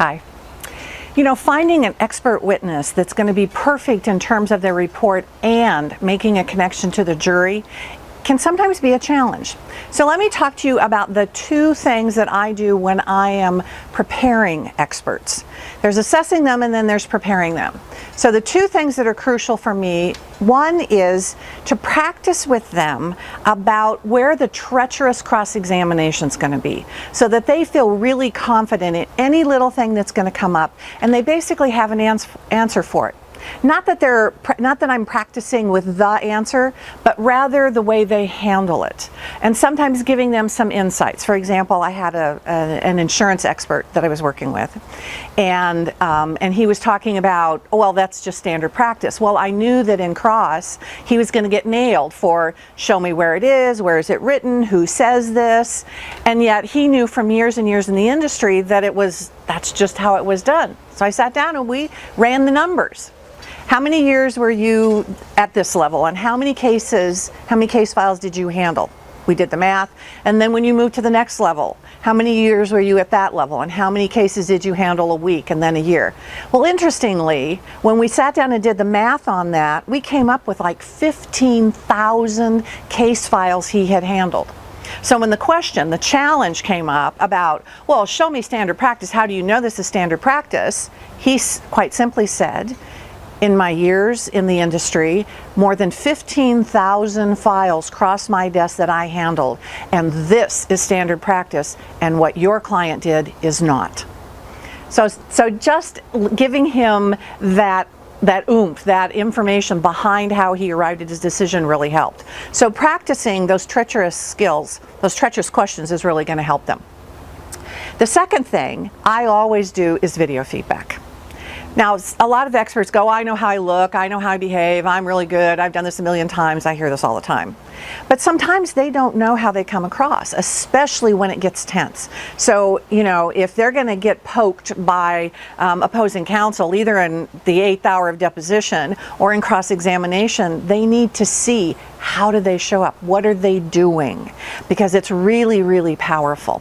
Hi. You know, finding an expert witness that's going to be perfect in terms of their report and making a connection to the jury can sometimes be a challenge. So let me talk to you about the two things that I do when I am preparing experts. There's assessing them and then there's preparing them. So the two things that are crucial for me, one is to practice with them about where the treacherous cross-examination is going to be, so that they feel really confident in any little thing that's going to come up and they basically have an answer for it. Not that I'm practicing with the answer, but rather the way they handle it. And sometimes giving them some insights. For example, I had an insurance expert that I was working with, and he was talking about, oh, well, that's just standard practice. Well, I knew that in cross, he was going to get nailed for show me where it is it written, who says this, and yet he knew from years and years in the industry that that's just how it was done. So I sat down and we ran the numbers. How many years were you at this level, and how many case files did you handle? We did the math. And then when you moved to the next level, how many years were you at that level, and how many cases did you handle a week and then a year? Well, interestingly, when we sat down and did the math on that, we came up with like 15,000 case files he had handled. So when the challenge came up about, well, show me standard practice, how do you know this is standard practice? He quite simply said, in my years in the industry, more than 15,000 files crossed my desk that I handled, and this is standard practice, and what your client did is not. So just giving him that oomph, that information behind how he arrived at his decision really helped. So practicing those treacherous skills, those treacherous questions, is really going to help them. The second thing I always do is video feedback. Now, a lot of experts go, I know how I look, I know how I behave, I'm really good, I've done this a million times, I hear this all the time. But sometimes they don't know how they come across, especially when it gets tense. So, you know, if they're going to get poked by opposing counsel, either in the 8th hour of deposition or in cross-examination, they need to see how do they show up, what are they doing, because it's really, really powerful.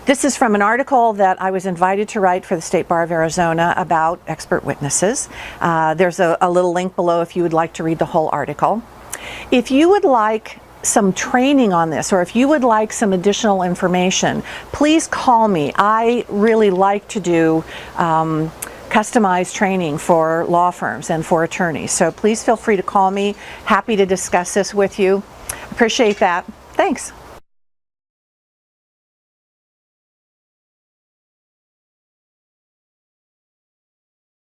This is from an article that I was invited to write for the State Bar of Arizona about expert witnesses. There's a little link below if you would like to read the whole article. If you would like some training on this, or if you would like some additional information, please call me. I really like to do customized training for law firms and for attorneys. So please feel free to call me. Happy to discuss this with you. Appreciate that. Thanks.